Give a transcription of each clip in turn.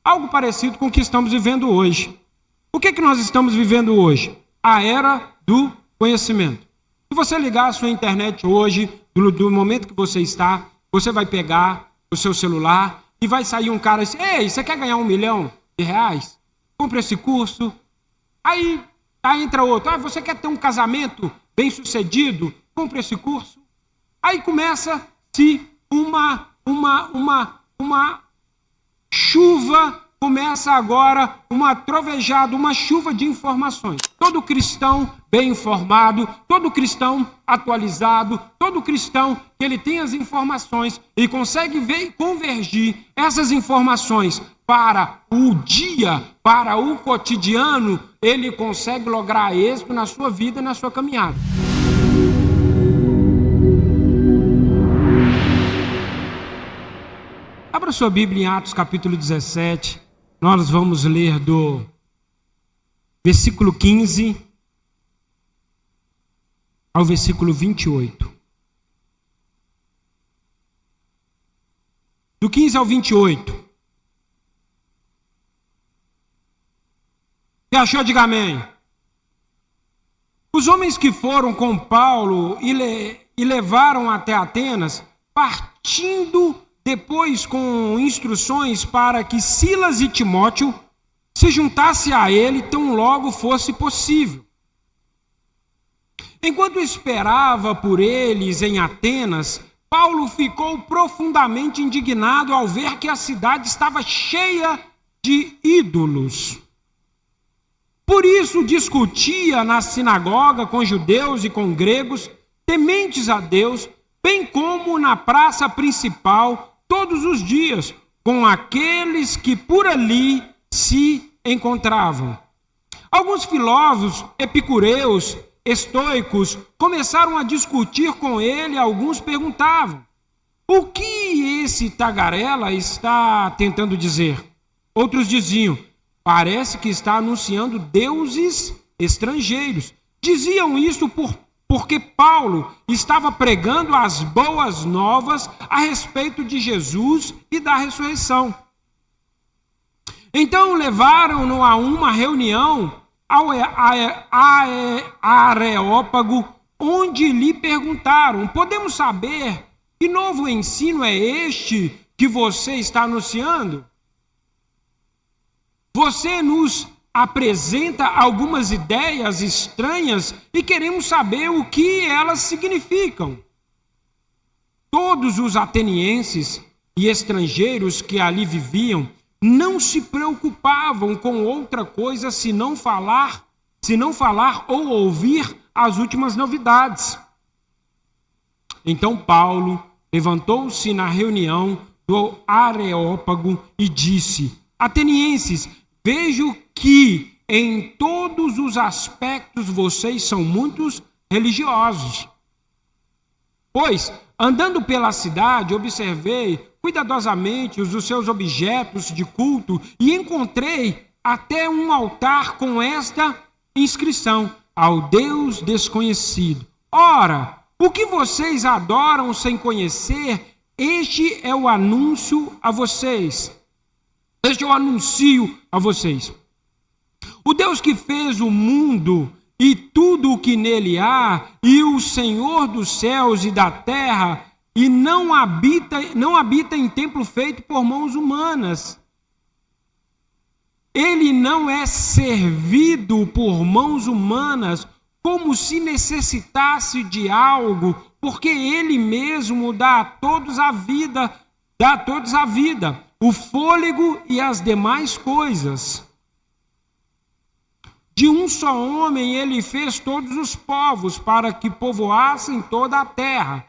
algo parecido com o que estamos vivendo hoje. O que nós estamos vivendo hoje? A era do conhecimento. Se você ligar a sua internet hoje, do momento que você está, você vai pegar o seu celular e vai sair um cara assim: ei, você quer ganhar R$1 milhão? Compre esse curso. Aí entra outro: você quer ter um casamento bem sucedido? Compre esse curso. Aí começa-se uma chuva, começa agora uma trovejada, uma chuva de informações. Todo cristão bem informado, todo cristão atualizado, todo cristão que ele tem as informações e consegue ver e convergir essas informações para o dia, para o cotidiano, ele consegue lograr êxito na sua vida, na sua caminhada. Abra sua Bíblia em Atos capítulo 17, nós vamos ler do versículo 15 ao versículo 28. Do 15 ao 28. Você achou? Diga amém. Os homens que foram com Paulo e levaram até Atenas, partindo depois com instruções para que Silas e Timóteo se juntassem a ele tão logo fosse possível. Enquanto esperava por eles em Atenas, Paulo ficou profundamente indignado ao ver que a cidade estava cheia de ídolos. Por isso discutia na sinagoga com judeus e com gregos, tementes a Deus, bem como na praça principal, todos os dias, com aqueles que por ali se encontravam. Alguns filósofos epicureus, estoicos, começaram a discutir com ele. Alguns perguntavam: o que esse tagarela está tentando dizer? Outros diziam: parece que está anunciando deuses estrangeiros. Diziam isso porque Paulo estava pregando as boas novas a respeito de Jesus e da ressurreição. Então levaram-no a uma reunião ao Areópago, onde lhe perguntaram: podemos saber que novo ensino é este que você está anunciando? Você nos apresenta algumas ideias estranhas e queremos saber o que elas significam. Todos os atenienses e estrangeiros que ali viviam não se preocupavam com outra coisa senão falar ou ouvir as últimas novidades. Então Paulo levantou-se na reunião do Areópago e disse: atenienses, vejo que em todos os aspectos vocês são muito religiosos. Pois, andando pela cidade, observei cuidadosamente os seus objetos de culto e encontrei até um altar com esta inscrição: ao Deus desconhecido. Ora, o que vocês adoram sem conhecer, este é o anúncio a vocês. Este eu anuncio a vocês. O Deus que fez o mundo e tudo o que nele há, e o Senhor dos céus e da terra, e não habita em templo feito por mãos humanas. Ele não é servido por mãos humanas como se necessitasse de algo, porque ele mesmo dá a todos a vida, o fôlego e as demais coisas. De um só homem ele fez todos os povos para que povoassem toda a terra,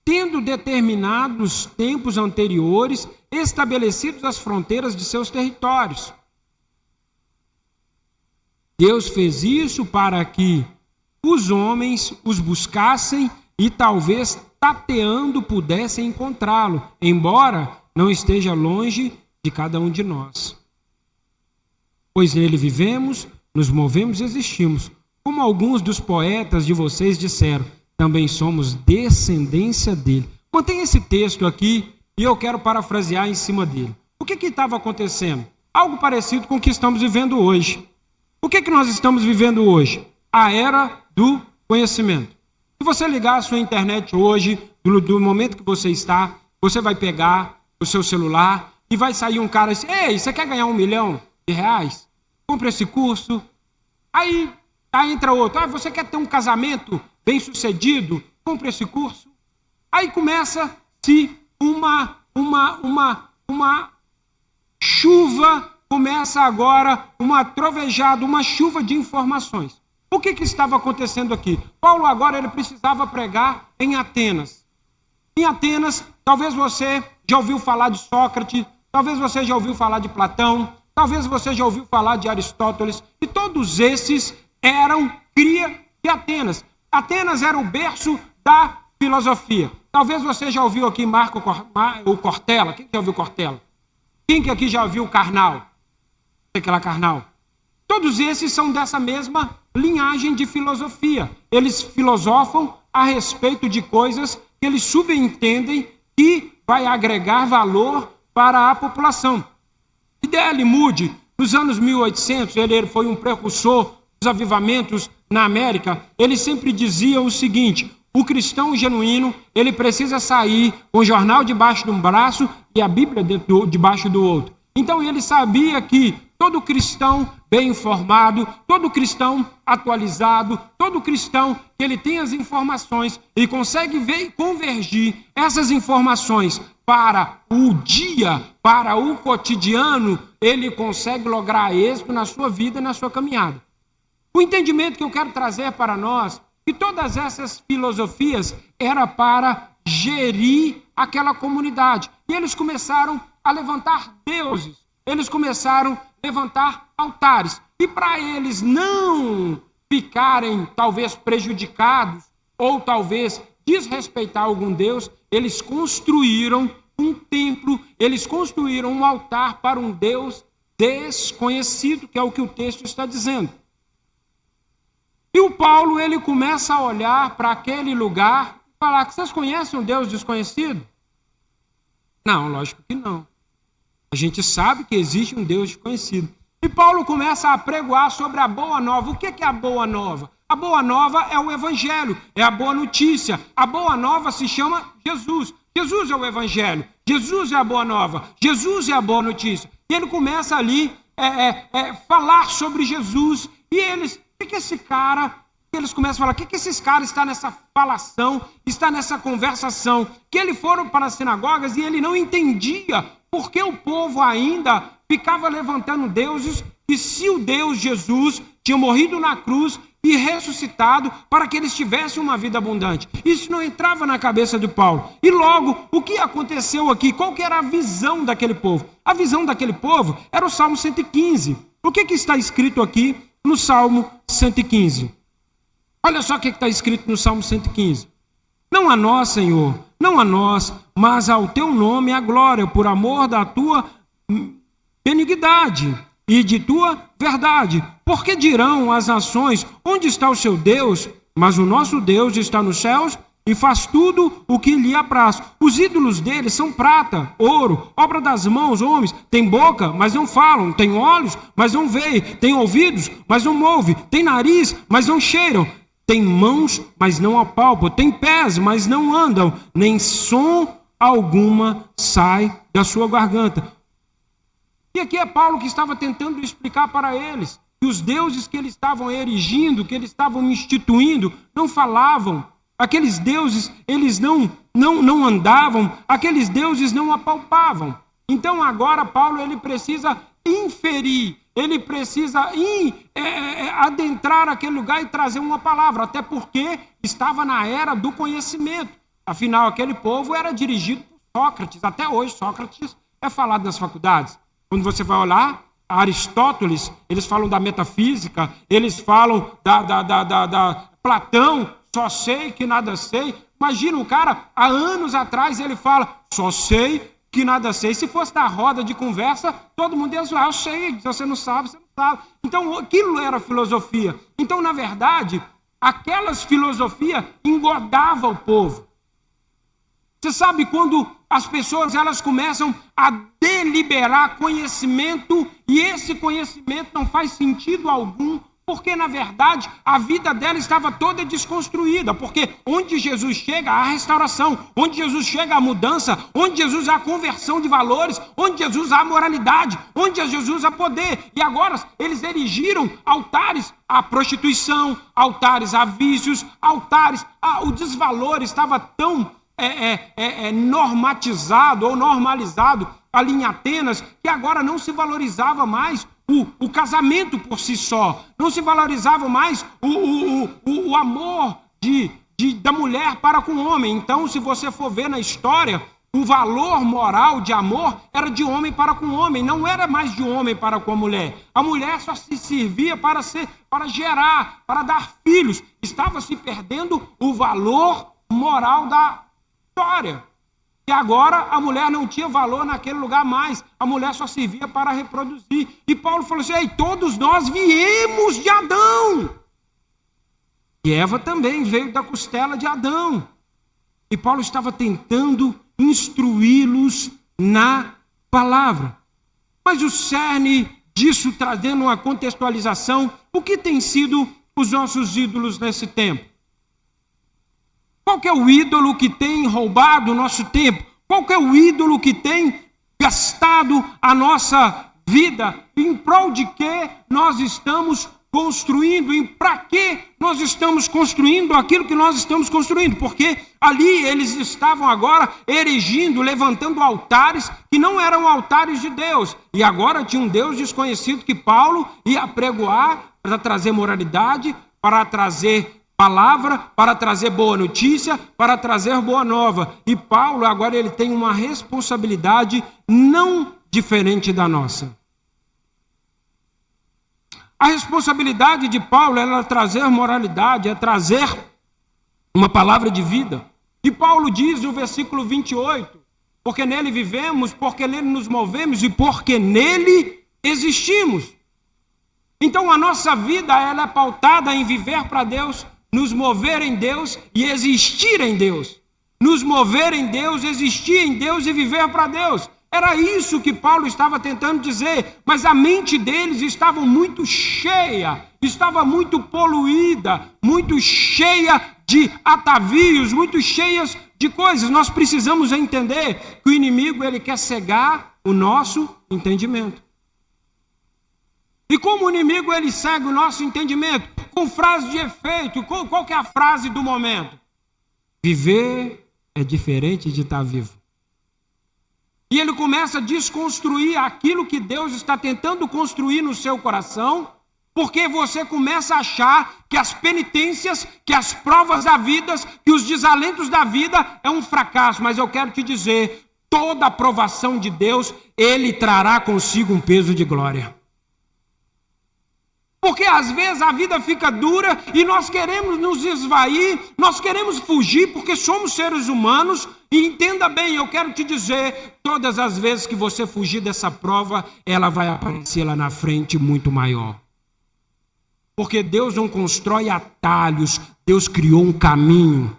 tendo determinados tempos anteriores estabelecidos as fronteiras de seus territórios. Deus fez isso para que os homens os buscassem e talvez tateando pudessem encontrá-lo, embora não esteja longe de cada um de nós. Pois nele vivemos, nos movemos e existimos. Como alguns dos poetas de vocês disseram, também somos descendência dele. Mantenha esse texto aqui e eu quero parafrasear em cima dele. O que estava acontecendo? algo parecido com o que estamos vivendo hoje. O que nós estamos vivendo hoje? A era do conhecimento. Se você ligar a sua internet hoje, do momento que você está, você vai pegar o seu celular e vai sair um cara assim: ei, você quer ganhar R$1 milhão? Compre esse curso. Aí entra outro: você quer ter um casamento bem sucedido? Compre esse curso. Aí começa-se uma chuva, começa agora uma trovejada, uma chuva de informações. O que estava acontecendo aqui? Paulo agora ele precisava pregar em Atenas. Em Atenas, talvez você já ouviu falar de Sócrates, talvez você já ouviu falar de Platão, talvez você já ouviu falar de Aristóteles, e todos esses eram cria de Atenas. Atenas era o berço da filosofia. Talvez você já ouviu aqui o Cortella. Quem já ouviu Cortella? Quem que aqui já ouviu o Karnal? Aquela Karnal. Todos esses são dessa mesma linhagem de filosofia. Eles filosofam a respeito de coisas que eles subentendem que vai agregar valor para a população. D.L. Moody, nos anos 1800, ele foi um precursor dos avivamentos na América. Ele sempre dizia o seguinte: o cristão genuíno, ele precisa sair com o jornal debaixo de um braço e a Bíblia debaixo do outro. Então ele sabia que todo cristão bem informado, todo cristão atualizado, todo cristão que ele tem as informações, ele consegue ver e convergir essas informações para o dia, para o cotidiano, ele consegue lograr êxito na sua vida, na sua caminhada. O entendimento que eu quero trazer para nós, que todas essas filosofias era para gerir aquela comunidade. E eles começaram a levantar deuses, eles começaram a levantar altares. E para eles não ficarem talvez prejudicados ou talvez desrespeitar algum Deus, eles construíram um templo, eles construíram um altar para um Deus desconhecido, que é o que o texto está dizendo. E o Paulo, ele começa a olhar para aquele lugar e falar: que vocês conhecem um Deus desconhecido? Não, lógico que não. A gente sabe que existe um Deus desconhecido. E Paulo começa a pregoar sobre a boa nova. O que é a boa nova? A boa nova é o evangelho, é a boa notícia. A boa nova se chama Jesus. Jesus é o evangelho, Jesus é a boa nova, Jesus é a boa notícia. E ele começa ali falar sobre Jesus. E eles, o que esse cara... Eles começam a falar: o que esses caras estão nessa falação, está nessa conversação? Que eles foram para as sinagogas e ele não entendia por que o povo ainda ficava levantando deuses, e se o Deus Jesus tinha morrido na cruz e ressuscitado para que eles tivessem uma vida abundante. Isso não entrava na cabeça de Paulo. E logo, o que aconteceu aqui? Qual que era a visão daquele povo? A visão daquele povo era o Salmo 115. O que está escrito aqui no Salmo 115? Olha só o que está escrito no Salmo 115. Não a nós, Senhor, não a nós, mas ao teu nome a glória, por amor da tua benignidade e de tua verdade. Porque dirão as nações: onde está o seu Deus? Mas o nosso Deus está nos céus e faz tudo o que lhe apraz. Os ídolos dele são prata, ouro, obra das mãos, homens. Tem boca, mas não falam. Tem olhos, mas não veem. Tem ouvidos, mas não ouvem. Tem nariz, mas não cheiram. Tem mãos, mas não apalpam. Tem pés, mas não andam. Nem som alguma sai da sua garganta. E aqui é Paulo que estava tentando explicar para eles que os deuses que eles estavam erigindo, que eles estavam instituindo, não falavam. Aqueles deuses, eles não andavam. Aqueles deuses não apalpavam. Então agora Paulo, ele precisa inferir, ele precisa adentrar aquele lugar e trazer uma palavra, até porque estava na era do conhecimento. Afinal, aquele povo era dirigido por Sócrates. Até hoje, Sócrates é falado nas faculdades. Quando você vai olhar, Aristóteles, eles falam da metafísica, eles falam da Platão, só sei que nada sei. Imagina o cara, há anos atrás, ele fala: só sei que nada sei. Se fosse da roda de conversa, todo mundo ia zoar: eu sei, se você não sabe, você não sabe. Então, aquilo era filosofia. Então, na verdade, aquelas filosofias engordavam o povo. Você sabe quando as pessoas elas começam a deliberar conhecimento, e esse conhecimento não faz sentido algum, porque, na verdade, a vida dela estava toda desconstruída. Porque onde Jesus chega, há restauração. Onde Jesus chega, há mudança. Onde Jesus há conversão de valores. Onde Jesus há moralidade. Onde Jesus há poder. E agora, eles erigiram altares à prostituição, altares a vícios, altares o desvalor estava tão normatizado ou normalizado ali em Atenas, que agora não se valorizava mais o casamento por si só, não se valorizava mais o amor da mulher para com o homem. Então, se você for ver na história, o valor moral de amor era de homem para com homem, não era mais de homem para com a mulher. A mulher só se servia para gerar, para dar filhos. Estava se perdendo o valor moral da história. E agora a mulher não tinha valor naquele lugar mais. A mulher só servia para reproduzir. E Paulo falou assim: ei, todos nós viemos de Adão. E Eva também veio da costela de Adão. E Paulo estava tentando instruí-los na palavra. Mas o cerne disso, trazendo uma contextualização, o que tem sido os nossos ídolos nesse tempo? Qual que é o ídolo que tem roubado o nosso tempo? Qual que é o ídolo que tem gastado a nossa vida? Em prol de que nós estamos construindo? E para que nós estamos construindo aquilo que nós estamos construindo? Porque ali eles estavam agora erigindo, levantando altares que não eram altares de Deus. E agora tinha um Deus desconhecido que Paulo ia apregoar para trazer moralidade, para trazer palavra, para trazer boa notícia, para trazer boa nova. E Paulo agora ele tem uma responsabilidade não diferente da nossa. A responsabilidade de Paulo é trazer moralidade, é trazer uma palavra de vida. E Paulo diz no versículo 28, porque nele vivemos, porque nele nos movemos e porque nele existimos. Então a nossa vida ela é pautada em viver para Deus, nos mover em Deus e existir em Deus. Nos mover em Deus, existir em Deus e viver para Deus. Era isso que Paulo estava tentando dizer, mas a mente deles estava muito cheia, estava muito poluída, muito cheia de atavios, muito cheias de coisas. Nós precisamos entender que o inimigo ele quer cegar o nosso entendimento. E como o inimigo ele cega o nosso entendimento? Com frase de efeito. Qual que é a frase do momento? Viver é diferente de estar vivo. E ele começa a desconstruir aquilo que Deus está tentando construir no seu coração, porque você começa a achar que as penitências, que as provas da vida, que os desalentos da vida é um fracasso. Mas eu quero te dizer, toda aprovação de Deus, ele trará consigo um peso de glória. Porque às vezes a vida fica dura e nós queremos nos esvair, nós queremos fugir porque somos seres humanos. E entenda bem, eu quero te dizer, todas as vezes que você fugir dessa prova, ela vai aparecer lá na frente muito maior. Porque Deus não constrói atalhos, Deus criou um caminho.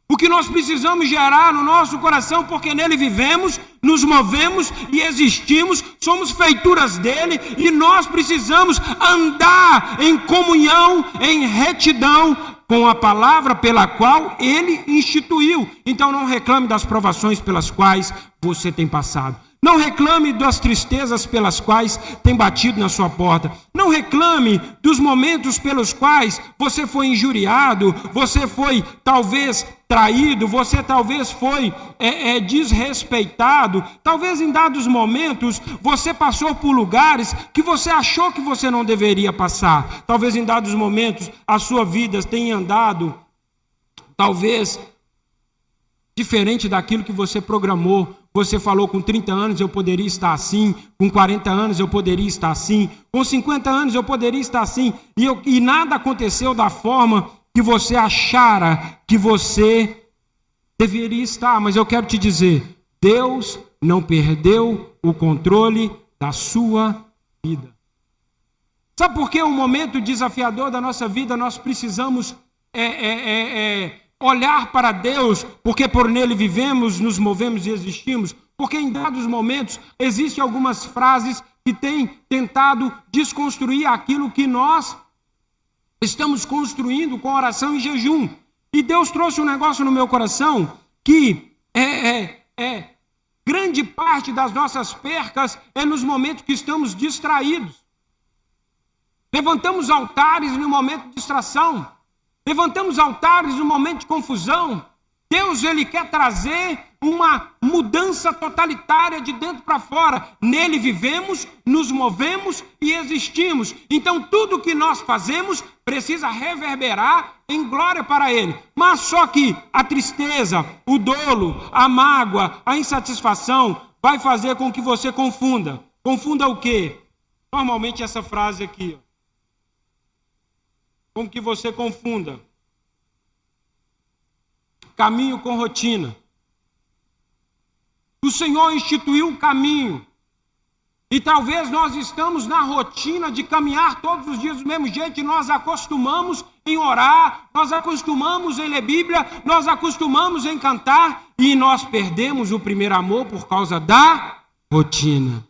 O que nós precisamos gerar no nosso coração, porque nele vivemos, nos movemos e existimos, somos feituras dele, e nós precisamos andar em comunhão, em retidão com a palavra pela qual ele instituiu. Então não reclame das provações pelas quais você tem passado. Não reclame das tristezas pelas quais tem batido na sua porta. Não reclame dos momentos pelos quais você foi injuriado, você foi talvez traído, você talvez foi desrespeitado. Talvez em dados momentos você passou por lugares que você achou que você não deveria passar. Talvez em dados momentos a sua vida tenha andado, talvez, diferente daquilo que você programou. Você falou, com 30 anos eu poderia estar assim, com 40 anos eu poderia estar assim, com 50 anos eu poderia estar assim, e nada aconteceu da forma que você achara que você deveria estar. Mas eu quero te dizer, Deus não perdeu o controle da sua vida. Sabe por que um momento desafiador da nossa vida nós precisamos olhar para Deus, porque por nele vivemos, nos movemos e existimos, porque em dados momentos existem algumas frases que têm tentado desconstruir aquilo que nós estamos construindo com oração e jejum. E Deus trouxe um negócio no meu coração que grande parte das nossas percas é nos momentos que estamos distraídos. Levantamos altares no momento de distração. Levantamos altares no momento de confusão. Deus, ele quer trazer uma mudança totalitária de dentro para fora. Nele vivemos, nos movemos e existimos. Então, tudo que nós fazemos precisa reverberar em glória para Ele. Mas só que a tristeza, o dolo, a mágoa, a insatisfação vai fazer com que você confunda. Confunda o quê? Normalmente essa frase aqui, ó. Com que você confunda caminho com rotina. O Senhor instituiu um caminho. E talvez nós estamos na rotina de caminhar todos os dias do mesmo jeito e nós acostumamos em orar, nós acostumamos em ler Bíblia, nós acostumamos em cantar e nós perdemos o primeiro amor por causa da rotina.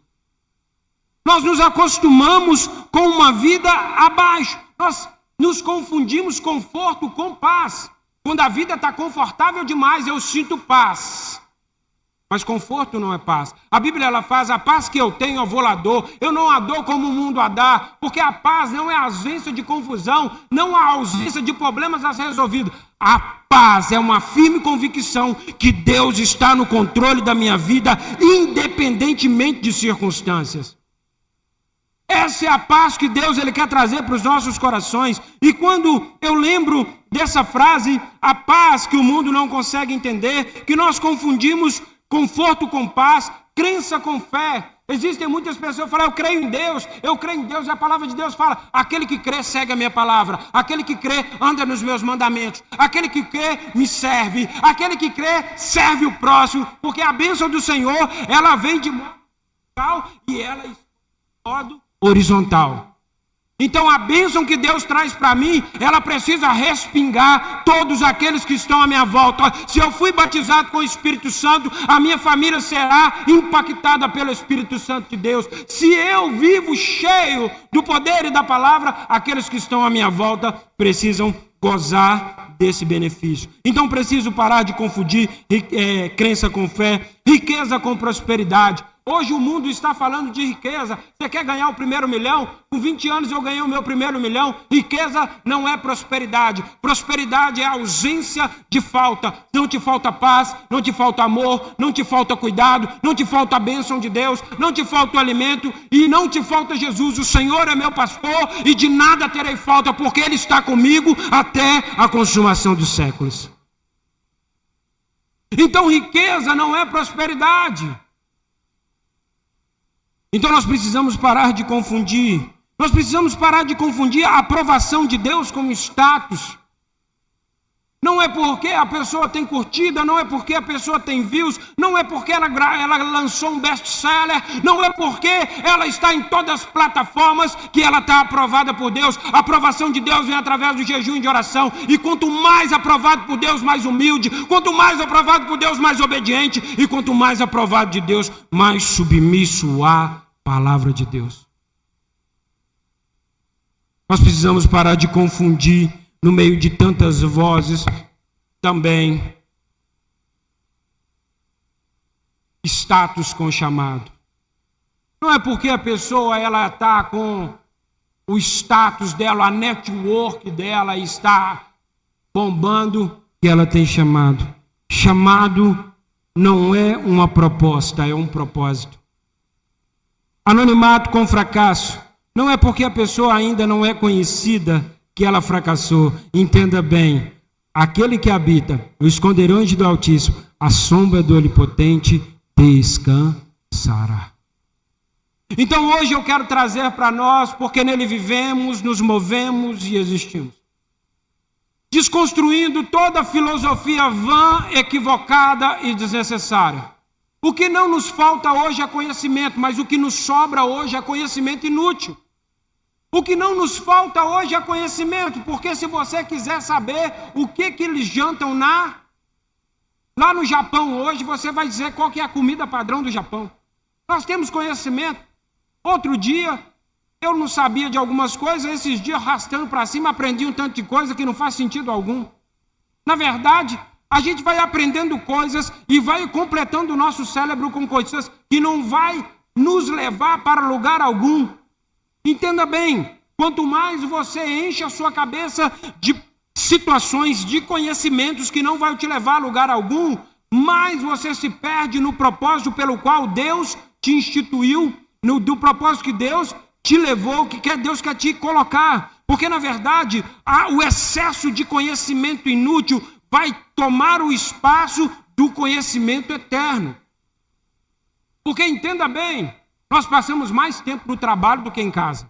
Nós nos acostumamos com uma vida abaixo. Nós nos confundimos conforto com paz. Quando a vida está confortável demais, eu sinto paz. Mas conforto não é paz. A Bíblia ela faz a paz que eu tenho, eu vou lá dou. Eu não a dou como o mundo a dá. Porque a paz não é a ausência de confusão, não a ausência de problemas a ser resolvidos. A paz é uma firme convicção que Deus está no controle da minha vida, independentemente de circunstâncias. Essa é a paz que Deus ele quer trazer para os nossos corações. E quando eu lembro dessa frase, a paz que o mundo não consegue entender, que nós confundimos conforto com paz, crença com fé. Existem muitas pessoas que falam, eu creio em Deus, e a palavra de Deus fala, aquele que crê segue a minha palavra, aquele que crê anda nos meus mandamentos, aquele que crê me serve, aquele que crê serve o próximo, porque a bênção do Senhor, ela vem de modo vertical e ela está de modo horizontal. Então a bênção que Deus traz para mim, ela precisa respingar todos aqueles que estão à minha volta. Se eu fui batizado com o Espírito Santo, a minha família será impactada pelo Espírito Santo de Deus. Se eu vivo cheio do poder e da palavra, aqueles que estão à minha volta precisam gozar desse benefício. Então preciso parar de confundir crença com fé, riqueza com prosperidade. Hoje o mundo está falando de riqueza. Você quer ganhar o primeiro milhão? Com 20 anos eu ganhei o meu primeiro milhão. Riqueza não é prosperidade. Prosperidade é a ausência de falta. Não te falta paz, não te falta amor, não te falta cuidado, não te falta a bênção de Deus, não te falta o alimento e não te falta Jesus. O Senhor é meu pastor e de nada terei falta, porque Ele está comigo até a consumação dos séculos. Então riqueza não é prosperidade. Então nós precisamos parar de confundir. Nós precisamos parar de confundir a aprovação de Deus com status. Não é porque a pessoa tem curtida, não é porque a pessoa tem views, não é porque ela lançou um best-seller, não é porque ela está em todas as plataformas que ela está aprovada por Deus. A aprovação de Deus vem através do jejum e de oração. E quanto mais aprovado por Deus, mais humilde. Quanto mais aprovado por Deus, mais obediente. E quanto mais aprovado de Deus, mais submisso à palavra de Deus. Nós precisamos parar de confundir, no meio de tantas vozes, também status com chamado. Não é porque a pessoa ela está com o status dela, a network dela está bombando, que ela tem chamado. Chamado não é uma proposta, é um propósito. Anonimato com fracasso. Não é porque a pessoa ainda não é conhecida que ela fracassou. Entenda bem, aquele que habita o esconderijo do Altíssimo, a sombra do Onipotente descansará. Então hoje eu quero trazer para nós, porque nele vivemos, nos movemos e existimos. Desconstruindo toda filosofia vã, equivocada e desnecessária. O que não nos falta hoje é conhecimento, mas o que nos sobra hoje é conhecimento inútil. O que não nos falta hoje é conhecimento, porque se você quiser saber o que eles jantam lá no Japão hoje, você vai dizer qual que é a comida padrão do Japão. Nós temos conhecimento. Outro dia, eu não sabia de algumas coisas, esses dias arrastando para cima, aprendi um tanto de coisa que não faz sentido algum. Na verdade, a gente vai aprendendo coisas e vai completando o nosso cérebro com coisas que não vai nos levar para lugar algum. Entenda bem, quanto mais você enche a sua cabeça de situações, de conhecimentos que não vai te levar a lugar algum, mais você se perde no propósito pelo qual Deus te instituiu, do propósito que Deus te levou, que Deus quer te colocar. Porque, na verdade, o excesso de conhecimento inútil vai tomar o espaço do conhecimento eterno. Porque, entenda bem, nós passamos mais tempo no trabalho do que em casa.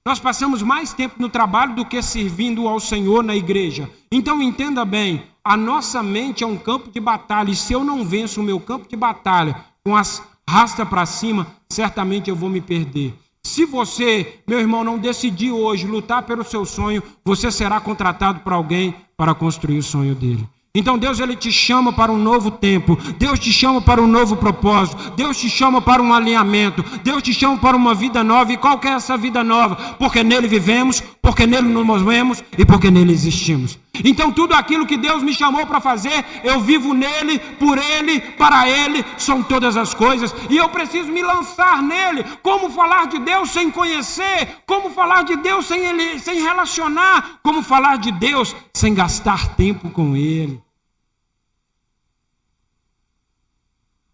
Nós passamos mais tempo no trabalho do que servindo ao Senhor na igreja. Então, entenda bem, a nossa mente é um campo de batalha. E se eu não venço o meu campo de batalha com as rasta para cima, certamente eu vou me perder. Se você, meu irmão, não decidir hoje lutar pelo seu sonho, você será contratado por alguém para construir o sonho dele. Então Deus, ele te chama para um novo tempo, Deus te chama para um novo propósito, Deus te chama para um alinhamento, Deus te chama para uma vida nova. E qual que é essa vida nova? Porque nele vivemos, porque nele nos movemos e porque nele existimos. Então tudo aquilo que Deus me chamou para fazer, eu vivo nele, por ele, para ele, são todas as coisas. E eu preciso me lançar nele. Como falar de Deus sem conhecer? Como falar de Deus sem relacionar? Como falar de Deus sem gastar tempo com ele?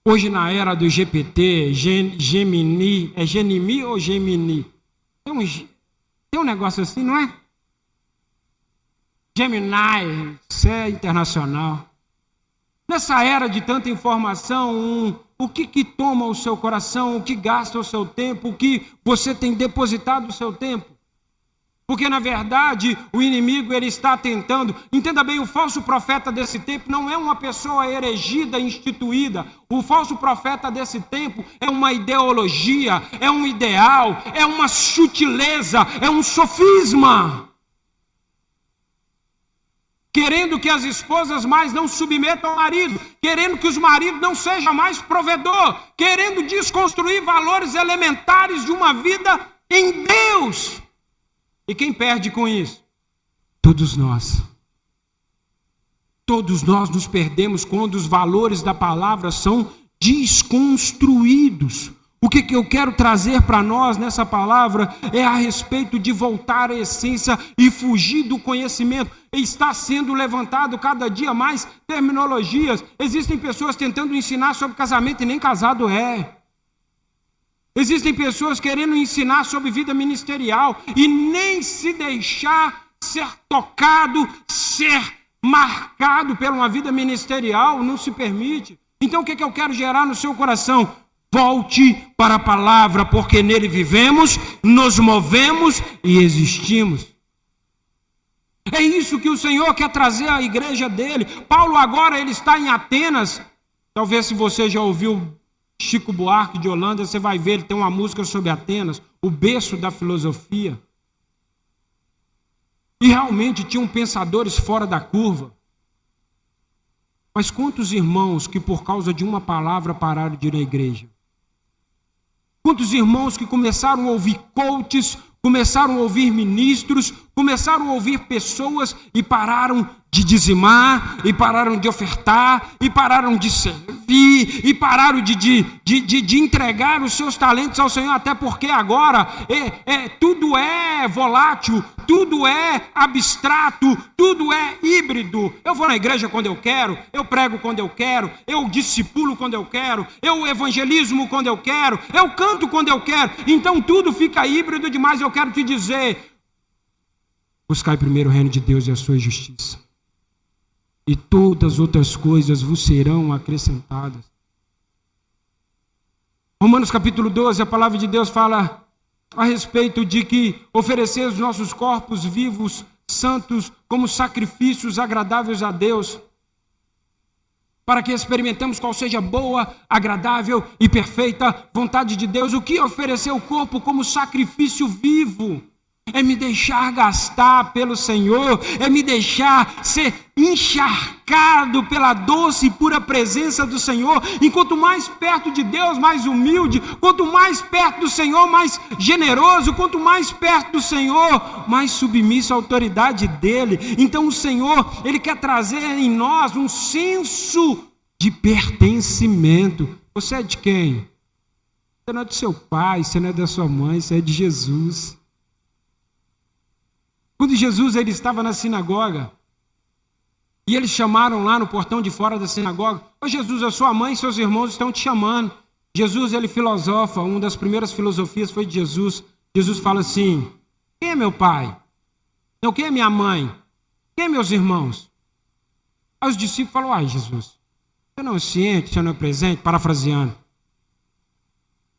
Hoje, na era do GPT, Gemini, é Gemini ou Gemini? Tem um negócio assim, não é? Gemini, isso é internacional. Nessa era de tanta informação, o que toma o seu coração, o que gasta o seu tempo, o que você tem depositado o seu tempo? Porque, na verdade, o inimigo, ele está tentando. Entenda bem, o falso profeta desse tempo não é uma pessoa erigida, instituída. O falso profeta desse tempo é uma ideologia, é um ideal, é uma sutileza, é um sofisma. Querendo que as esposas mais não submetam ao marido, querendo que os maridos não sejam mais provedor, querendo desconstruir valores elementares de uma vida em Deus. E quem perde com isso? Todos nós. Todos nós nos perdemos quando os valores da palavra são desconstruídos. O que eu quero trazer para nós nessa palavra é a respeito de voltar à essência e fugir do conhecimento. Está sendo levantado cada dia mais terminologias. Existem pessoas tentando ensinar sobre casamento e nem casado é. Existem pessoas querendo ensinar sobre vida ministerial e nem se deixar ser tocado, ser marcado por uma vida ministerial, não se permite. Então o que eu quero gerar no seu coração? Volte para a palavra, porque nele vivemos, nos movemos e existimos. É isso que o Senhor quer trazer à igreja dele. Paulo agora ele está em Atenas. Talvez se você já ouviu Chico Buarque de Holanda, você vai ver, ele tem uma música sobre Atenas, o berço da filosofia. E realmente tinham pensadores fora da curva. Mas quantos irmãos que por causa de uma palavra pararam de ir à igreja? Quantos irmãos que começaram a ouvir coaches, começaram a ouvir ministros, começaram a ouvir pessoas e pararam de dizimar, e pararam de ofertar, e pararam de servir, e pararam de entregar os seus talentos ao Senhor, até porque agora tudo é volátil, tudo é abstrato, tudo é híbrido. Eu vou na igreja quando eu quero, eu prego quando eu quero, eu discipulo quando eu quero, eu evangelismo quando eu quero, eu canto quando eu quero. Então tudo fica híbrido demais. Eu quero te dizer: buscai primeiro o reino de Deus e a sua justiça, e todas as outras coisas vos serão acrescentadas. Romanos capítulo 12, a palavra de Deus fala a respeito de que oferecer os nossos corpos vivos, santos, como sacrifícios agradáveis a Deus, para que experimentemos qual seja boa, agradável e perfeita vontade de Deus. O que é oferecer o corpo como sacrifício vivo? é me deixar gastar pelo Senhor, é me deixar ser encharcado pela doce e pura presença do Senhor. Enquanto mais perto de Deus, mais humilde; quanto mais perto do Senhor, mais generoso; quanto mais perto do Senhor, mais submisso à autoridade dele. Então o Senhor, ele quer trazer em nós um senso de pertencimento. Você é de quem? Você não é do seu pai, você não é da sua mãe, você é de Jesus. Quando Jesus ele estava na sinagoga, e eles chamaram lá no portão de fora da sinagoga: ô Jesus, a sua mãe e seus irmãos estão te chamando. Jesus, ele filosofa, uma das primeiras filosofias foi de Jesus. Jesus fala assim: quem é meu pai? Não, quem é minha mãe? Quem é meus irmãos? Aí os discípulos falam: ai Jesus, você não é ciente, você não é presente? Parafraseando.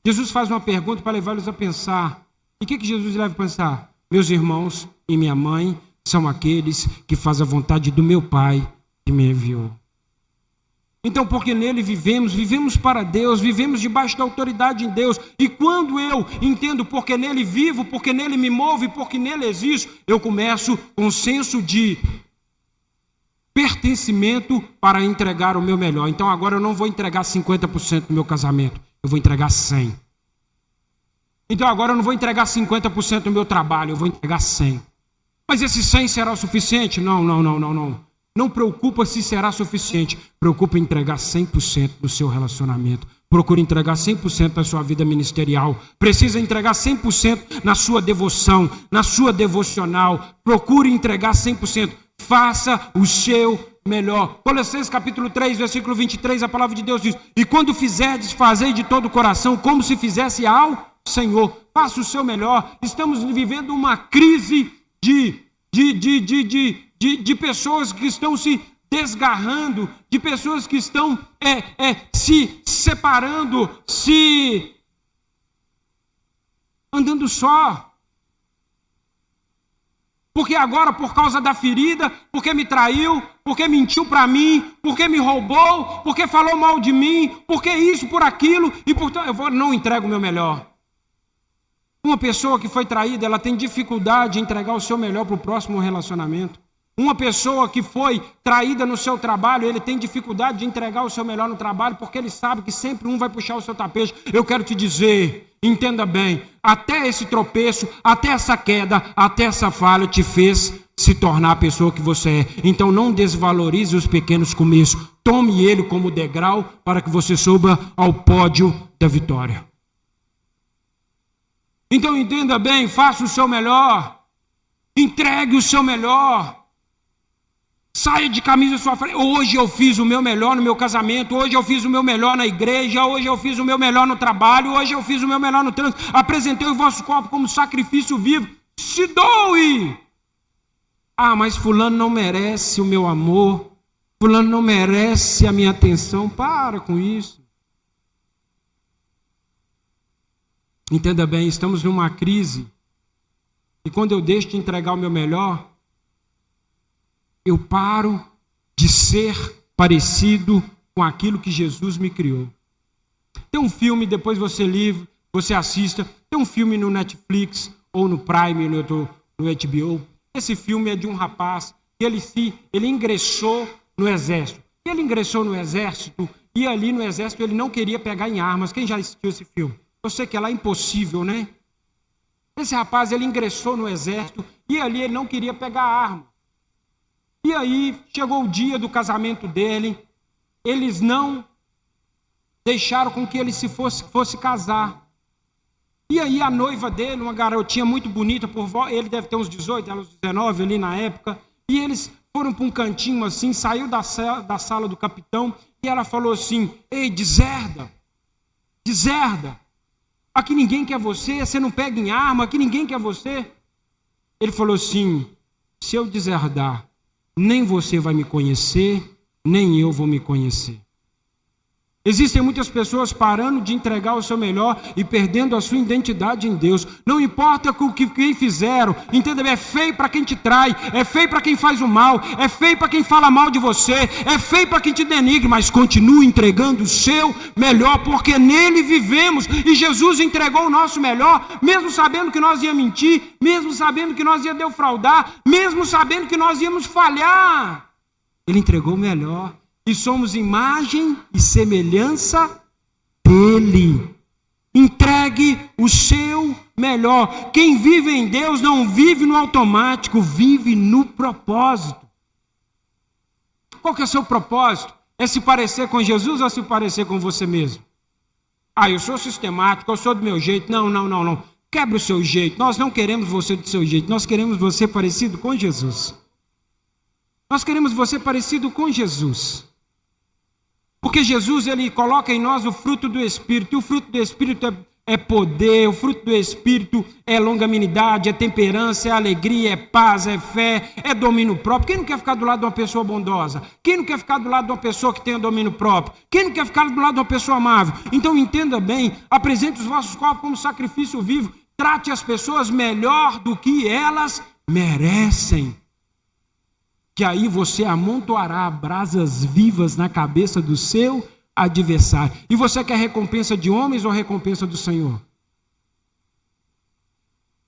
Jesus faz uma pergunta para levá-los a pensar. E o que Jesus leva a pensar? Meus irmãos e minha mãe são aqueles que fazem a vontade do meu Pai que me enviou. Então, porque nele vivemos para Deus, vivemos debaixo da autoridade de Deus. E quando eu entendo porque nele vivo, porque nele me movo e porque nele existo, eu começo com um senso de pertencimento para entregar o meu melhor. Então agora eu não vou entregar 50% do meu casamento, eu vou entregar 100%. Então agora eu não vou entregar 50% do meu trabalho, eu vou entregar 100%. Mas esse 100 será o suficiente? Não. Não preocupa se será suficiente. Preocupa em entregar 100% do seu relacionamento. Procure entregar 100% da sua vida ministerial. Precisa entregar 100% na sua devoção, na sua devocional. Procure entregar 100%. Faça o seu melhor. Colossenses capítulo 3, versículo 23, a palavra de Deus diz: e quando fizerdes, fazei de todo o coração, como se fizesse ao Senhor. Faça o seu melhor. Estamos vivendo uma crise de pessoas que estão se desgarrando, de pessoas que estão se separando, se andando só. Porque agora, por causa da ferida, porque me traiu, porque mentiu para mim, porque me roubou, porque falou mal de mim, porque isso, por aquilo, e portanto eu não entrego o meu melhor. Uma pessoa que foi traída, ela tem dificuldade em entregar o seu melhor para o próximo relacionamento. Uma pessoa que foi traída no seu trabalho, ele tem dificuldade de entregar o seu melhor no trabalho, porque ele sabe que sempre um vai puxar o seu tapete. Eu quero te dizer, entenda bem, até esse tropeço, até essa queda, até essa falha te fez se tornar a pessoa que você é. Então não desvalorize os pequenos começos. Tome ele como degrau para que você suba ao pódio da vitória. Então entenda bem, faça o seu melhor, entregue o seu melhor, saia de camisa sua frente. Hoje eu fiz o meu melhor no meu casamento, hoje eu fiz o meu melhor na igreja, hoje eu fiz o meu melhor no trabalho, hoje eu fiz o meu melhor no trânsito. Apresentei o vosso corpo como sacrifício vivo, se doe. Ah, mas fulano não merece o meu amor, fulano não merece a minha atenção. Para com isso. Entenda bem, estamos numa crise, e quando eu deixo de entregar o meu melhor, eu paro de ser parecido com aquilo que Jesus me criou. Tem um filme, depois você livre, você assista, tem um filme no Netflix, ou no Prime, no HBO. Esse filme é de um rapaz, ele ingressou no exército. Ele ingressou no exército, e ali no exército ele não queria pegar em armas. Quem já assistiu esse filme? Eu sei que é lá impossível, né? Esse rapaz, ele ingressou no exército e ali ele não queria pegar arma. E aí, chegou o dia do casamento dele, eles não deixaram com que ele fosse casar. E aí a noiva dele, uma garotinha muito bonita, ele deve ter uns 18, ela uns 19 ali na época, e eles foram para um cantinho assim, saiu da sala do capitão, e ela falou assim: ei, deserda. Aqui ninguém quer você não pega em arma, aqui ninguém quer você. Ele falou assim: se eu deserdar, nem você vai me conhecer, nem eu vou me conhecer. Existem muitas pessoas parando de entregar o seu melhor e perdendo a sua identidade em Deus. Não importa o que quem fizeram, entenda bem, é feio para quem te trai, é feio para quem faz o mal, é feio para quem fala mal de você, é feio para quem te denigre, mas continue entregando o seu melhor, porque nele vivemos. E Jesus entregou o nosso melhor, mesmo sabendo que nós ia mentir, mesmo sabendo que nós ia defraudar, mesmo sabendo que nós íamos falhar. Ele entregou o melhor. E somos imagem e semelhança dele. Entregue o seu melhor. Quem vive em Deus não vive no automático, vive no propósito. Qual que é o seu propósito? É se parecer com Jesus ou se parecer com você mesmo? Eu sou sistemático, eu sou do meu jeito. Não. Quebra o seu jeito. Nós não queremos você do seu jeito. Nós queremos você parecido com Jesus. Nós queremos você parecido com Jesus. Porque Jesus, ele coloca em nós o fruto do Espírito. E o fruto do Espírito é poder, o fruto do Espírito é longanimidade, é temperança, é alegria, é paz, é fé, é domínio próprio. Quem não quer ficar do lado de uma pessoa bondosa? Quem não quer ficar do lado de uma pessoa que tenha domínio próprio? Quem não quer ficar do lado de uma pessoa amável? Então entenda bem, apresente os vossos corpos como sacrifício vivo. Trate as pessoas melhor do que elas merecem. Que aí você amontoará brasas vivas na cabeça do seu adversário. E você quer recompensa de homens ou recompensa do Senhor?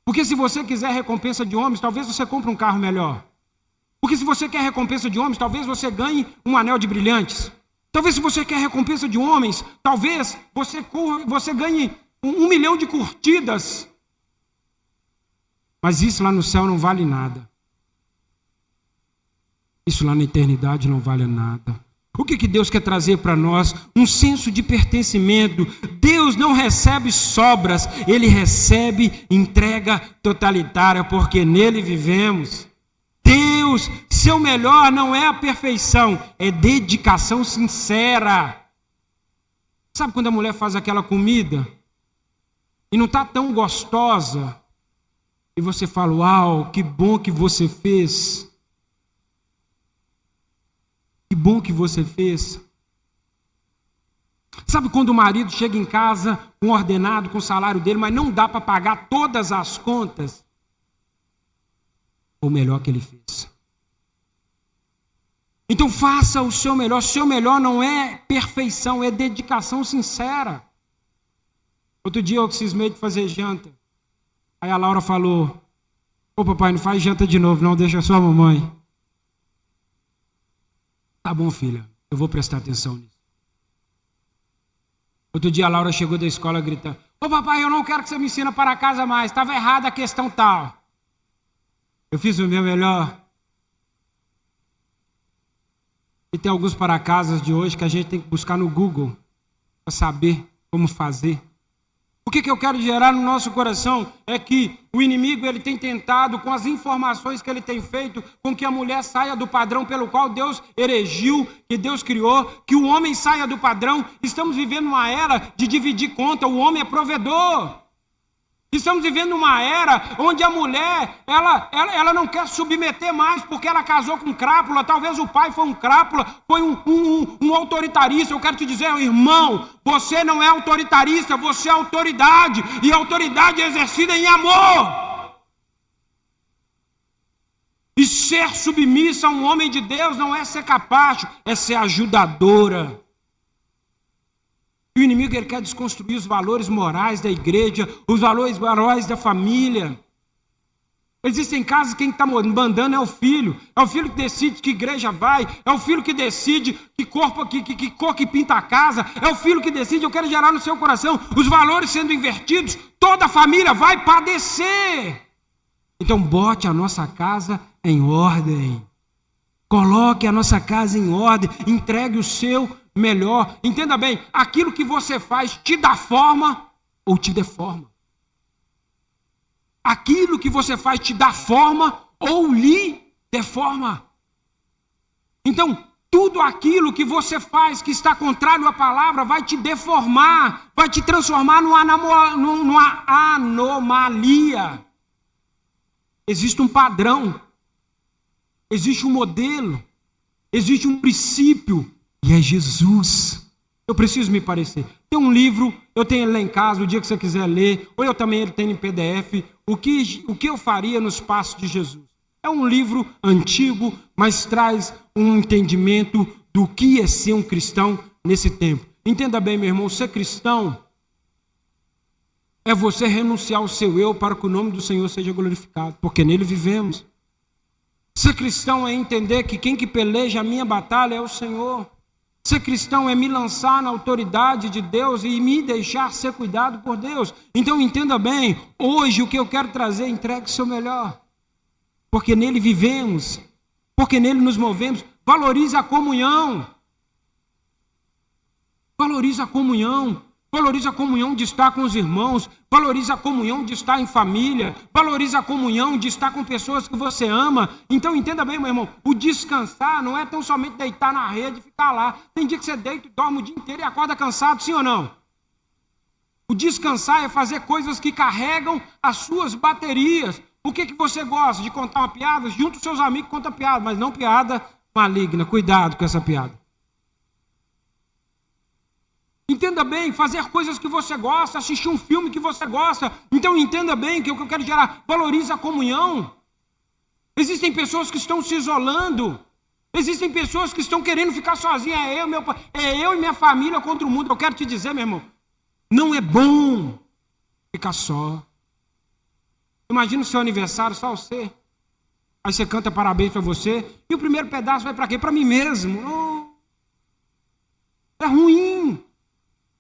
Porque se você quiser recompensa de homens, talvez você compre um carro melhor. Porque se você quer recompensa de homens, talvez você ganhe um anel de brilhantes. Talvez se você quer recompensa de homens, talvez você ganhe 1 milhão de curtidas. Mas isso lá no céu não vale nada. Isso lá na eternidade não vale nada. O que Deus quer trazer para nós? Um senso de pertencimento. Deus não recebe sobras, Ele recebe entrega totalitária, porque nele vivemos. Deus, seu melhor não é a perfeição, é dedicação sincera. Sabe quando a mulher faz aquela comida e não está tão gostosa? E você fala, uau, que bom que você fez. Que bom que você fez. Sabe quando o marido chega em casa com ordenado, com o salário dele, mas não dá para pagar todas as contas? O melhor que ele fez. Então faça o seu melhor. O seu melhor não é perfeição, é dedicação sincera. Outro dia eu cismei de fazer janta. Aí a Laura falou, papai, não faz janta de novo, não, deixa só a mamãe. Tá bom, filha, eu vou prestar atenção nisso. Outro dia a Laura chegou da escola gritando, papai, eu não quero que você me ensine para casa mais, estava errada a questão tal. Eu fiz o meu melhor. E tem alguns para casas de hoje que a gente tem que buscar no Google para saber como fazer. O que eu quero gerar no nosso coração é que o inimigo ele tem tentado, com as informações que ele tem feito, com que a mulher saia do padrão pelo qual Deus erigiu, que Deus criou, que o homem saia do padrão. Estamos vivendo uma era de dividir conta, o homem é provedor. Estamos vivendo uma era onde a mulher, ela não quer submeter mais porque ela casou com um crápula. Talvez o pai foi um crápula, foi um autoritarista. Eu quero te dizer, irmão, você não é autoritarista, você é autoridade. E a autoridade é exercida em amor. E ser submissa a um homem de Deus não é ser capacho, é ser ajudadora. O inimigo ele quer desconstruir os valores morais da igreja, os valores morais da família. Existem casos que quem está mandando é o filho que decide que igreja vai, é o filho que decide que cor que pinta a casa, é o filho que decide. Eu quero gerar no seu coração os valores sendo invertidos, toda a família vai padecer. Então bote a nossa casa em ordem, coloque a nossa casa em ordem, entregue o seu melhor. Entenda bem, aquilo que você faz te dá forma ou te deforma. Aquilo que você faz te dá forma ou lhe deforma. Então, tudo aquilo que você faz que está contrário à palavra vai te deformar, vai te transformar numa anomalia. Existe um padrão, existe um modelo, existe um princípio. E é Jesus. Eu preciso me parecer. Tem um livro, eu tenho ele lá em casa, o dia que você quiser ler, ou eu também ele tenho em PDF, o que eu faria nos passos de Jesus. É um livro antigo, mas traz um entendimento do que é ser um cristão nesse tempo. Entenda bem, meu irmão, ser cristão é você renunciar ao seu eu para que o nome do Senhor seja glorificado, porque nele vivemos. Ser cristão é entender que quem que peleja a minha batalha é o Senhor. Ser cristão é me lançar na autoridade de Deus e me deixar ser cuidado por Deus. Então entenda bem, hoje o que eu quero trazer, entregue o seu melhor. Porque nele vivemos, porque nele nos movemos. Valorize a comunhão. Valorize a comunhão. Valorize a comunhão de estar com os irmãos. Valorize a comunhão de estar em família. Valorize a comunhão de estar com pessoas que você ama. Então entenda bem, meu irmão, o descansar não é tão somente deitar na rede e ficar lá. Tem dia que você deita e dorme o dia inteiro e acorda cansado, sim ou não? O descansar é fazer coisas que carregam as suas baterias. O que você gosta? De contar uma piada? Junto os seus amigos conta piada, mas não piada maligna. Cuidado com essa piada. Entenda bem, fazer coisas que você gosta, assistir um filme que você gosta. Então entenda bem que o que eu quero gerar, valorize a comunhão. Existem pessoas que estão se isolando. Existem pessoas que estão querendo ficar sozinhas. É eu e minha família contra o mundo. Eu quero te dizer, meu irmão, não é bom ficar só. Imagina o seu aniversário, só você. Aí você canta parabéns para você. E o primeiro pedaço vai para quê? Para mim mesmo. Oh. É ruim.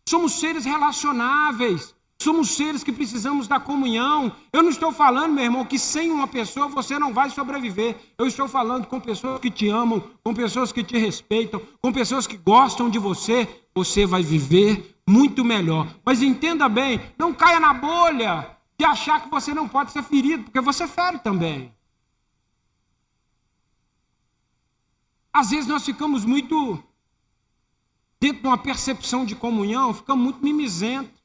Somos seres relacionáveis. Somos seres que precisamos da comunhão. Eu não estou falando, meu irmão, que sem uma pessoa você não vai sobreviver. Eu estou falando com pessoas que te amam, com pessoas que te respeitam, com pessoas que gostam de você. Você vai viver muito melhor. Mas entenda bem, não caia na bolha de achar que você não pode ser ferido, porque você fere também. Às vezes nós ficamos muito dentro de uma percepção de comunhão, ficamos muito mimizentos.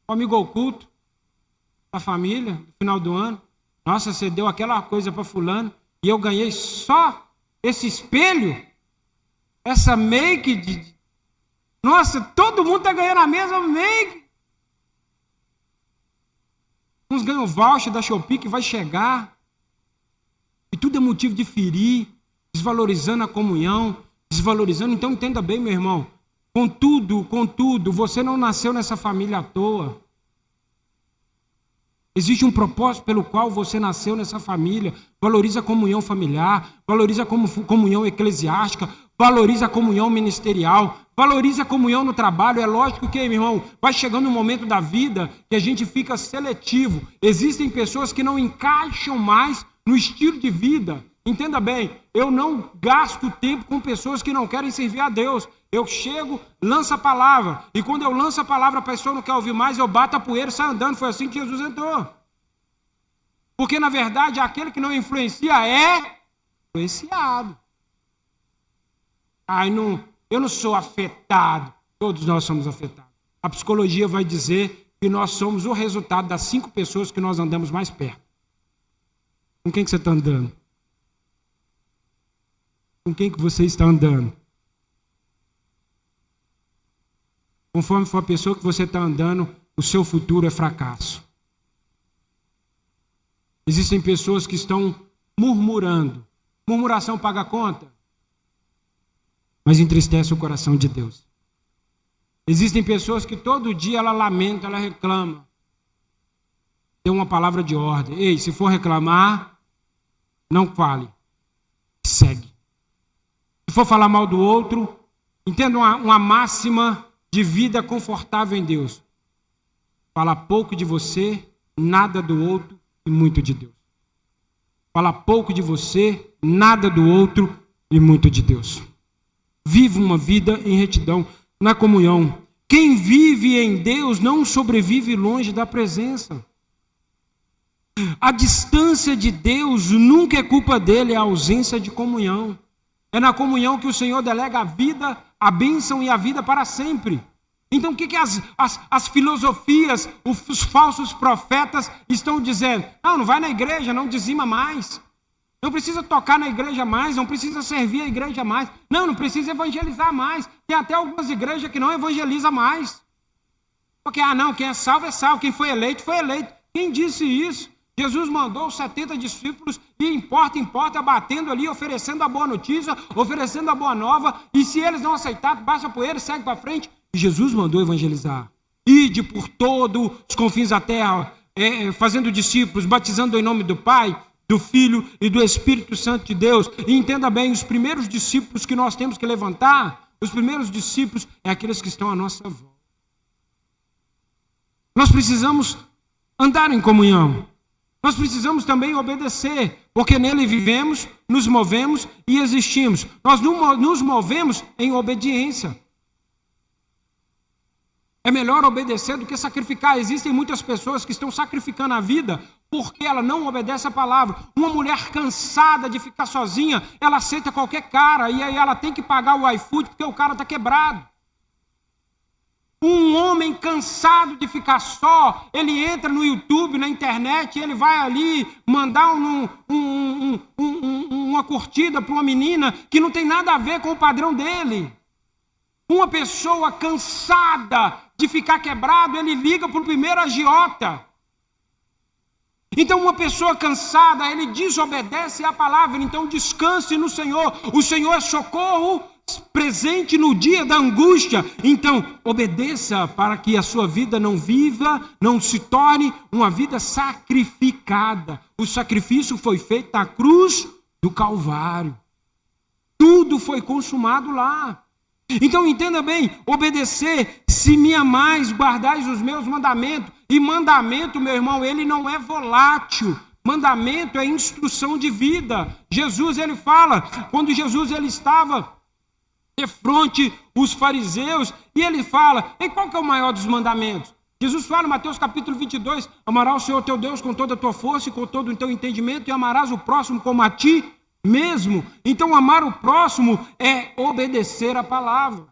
O amigo oculto da família, no final do ano. Nossa, você deu aquela coisa para fulano e eu ganhei só esse espelho, essa make de... Nossa, todo mundo está ganhando a mesma make. Uns ganham voucher da Shopee que vai chegar. E tudo é motivo de ferir, desvalorizando a comunhão, desvalorizando. Então entenda bem, meu irmão. Contudo, você não nasceu nessa família à toa. Existe um propósito pelo qual você nasceu nessa família. Valoriza a comunhão familiar, valoriza a comunhão eclesiástica, valoriza a comunhão ministerial, valoriza a comunhão no trabalho. É lógico que, meu irmão, vai chegando um momento da vida que a gente fica seletivo. Existem pessoas que não encaixam mais no estilo de vida. Entenda bem, eu não gasto tempo com pessoas que não querem servir a Deus. Eu chego, lanço a palavra, e quando eu lanço a palavra, a pessoa não quer ouvir mais, eu bato a poeira e saio andando. Foi assim que Jesus entrou. Porque, na verdade, aquele que não influencia é influenciado. Eu não sou afetado. Todos nós somos afetados. A psicologia vai dizer que nós somos o resultado das 5 pessoas que nós andamos mais perto. Com quem que você está andando? Com quem que você está andando? Conforme for a pessoa que você está andando, o seu futuro é fracasso. Existem pessoas que estão murmurando. Murmuração paga a conta, mas entristece o coração de Deus. Existem pessoas que todo dia ela lamenta, ela reclama. Tem uma palavra de ordem. Ei, se for reclamar, não fale. Segue. Se for falar mal do outro, entenda uma máxima de vida confortável em Deus. Fala pouco de você, nada do outro e muito de Deus. Fala pouco de você, nada do outro e muito de Deus. Viva uma vida em retidão, na comunhão. Quem vive em Deus não sobrevive longe da presença. A distância de Deus nunca é culpa dele, é a ausência de comunhão. É na comunhão que o Senhor delega a vida, a bênção e a vida para sempre. Então o que as filosofias, os falsos profetas estão dizendo? Não vai na igreja, não dizima mais. Não precisa tocar na igreja mais, não precisa servir a igreja mais. Não precisa evangelizar mais. Tem até algumas igrejas que não evangelizam mais. Porque, não, quem é salvo, quem foi eleito, foi eleito. Quem disse isso? Jesus mandou os 70 discípulos e importa, batendo ali, oferecendo a boa notícia, oferecendo a boa nova, e se eles não aceitarem, baixa a poeira, segue para frente. E Jesus mandou evangelizar. Ide por todos os confins da terra, fazendo discípulos, batizando em nome do Pai, do Filho e do Espírito Santo de Deus. E entenda bem, os primeiros discípulos que nós temos que levantar, os primeiros discípulos é aqueles que estão à nossa volta. Nós precisamos andar em comunhão. Nós precisamos também obedecer, porque nele vivemos, nos movemos e existimos. Nós nos movemos em obediência. É melhor obedecer do que sacrificar. Existem muitas pessoas que estão sacrificando a vida porque ela não obedece a palavra. Uma mulher cansada de ficar sozinha, ela aceita qualquer cara e aí ela tem que pagar o iFood porque o cara está quebrado. Um homem cansado de ficar só, ele entra no YouTube, na internet, ele vai ali mandar uma curtida para uma menina que não tem nada a ver com o padrão dele. Uma pessoa cansada de ficar quebrado, ele liga para o primeiro agiota. Então uma pessoa cansada, ele desobedece à palavra, então descanse no Senhor. O Senhor é socorro presente no dia da angústia. Então obedeça para que a sua vida não se torne uma vida sacrificada. O sacrifício foi feito na cruz do Calvário. Tudo foi consumado lá. Então entenda bem, obedecer, se me amais, guardais os meus mandamentos. E mandamento, meu irmão, ele não é volátil. Mandamento é instrução de vida. Jesus, ele fala, quando Jesus ele estava defronte os fariseus, e ele fala, e qual que é o maior dos mandamentos? Jesus fala em Mateus capítulo 22, amarás o Senhor teu Deus com toda a tua força e com todo o teu entendimento, e amarás o próximo como a ti mesmo. Então amar o próximo é obedecer a palavra.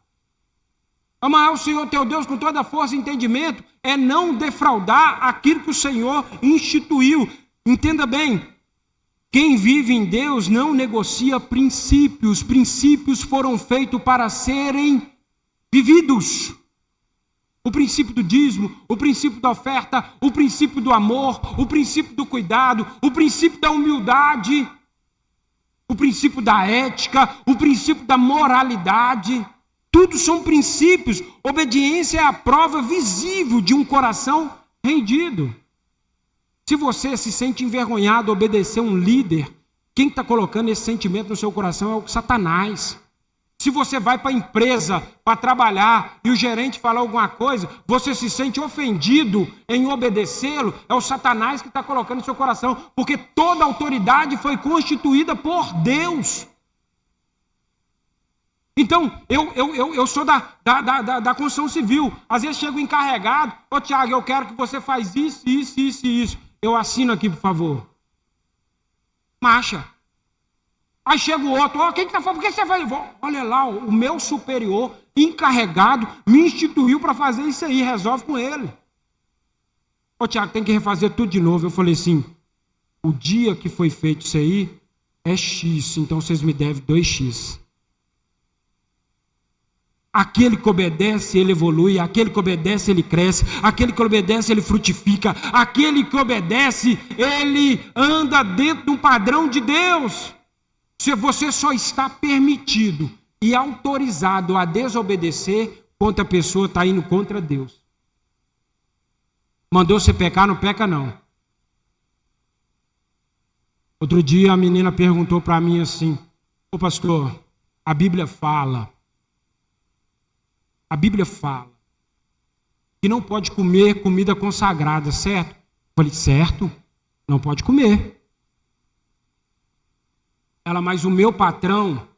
Amar o Senhor teu Deus com toda a força e entendimento é não defraudar aquilo que o Senhor instituiu. Entenda bem, quem vive em Deus não negocia princípios. Princípios foram feitos para serem vividos. O princípio do dízimo, o princípio da oferta, o princípio do amor, o princípio do cuidado, o princípio da humildade, o princípio da ética, o princípio da moralidade. Tudo são princípios. Obediência é a prova visível de um coração rendido. Se você se sente envergonhado de obedecer um líder, quem está colocando esse sentimento no seu coração é o Satanás. Se você vai para a empresa para trabalhar e o gerente fala alguma coisa, você se sente ofendido em obedecê-lo, é o Satanás que está colocando no seu coração, porque toda autoridade foi constituída por Deus. Então, eu sou da construção civil. Às vezes chega o encarregado, Tiago, eu quero que você faz isso. Eu assino aqui, por favor. Marcha. Aí chega o outro, quem que está falando? Por que você faz? Olha lá, o meu superior encarregado me instituiu para fazer isso aí, resolve com ele. Tiago, tem que refazer tudo de novo. Eu falei assim, o dia que foi feito isso aí é X, então vocês me devem 2X. Aquele que obedece, ele evolui. Aquele que obedece, ele cresce. Aquele que obedece, ele frutifica. Aquele que obedece, ele anda dentro de um padrão de Deus. Se você só está permitido e autorizado a desobedecer quando a pessoa está indo contra Deus. Mandou você pecar, não peca não. Outro dia a menina perguntou para mim assim, pastor, a Bíblia fala que não pode comer comida consagrada, certo? Eu falei, certo, não pode comer. Ela, mas o meu patrão,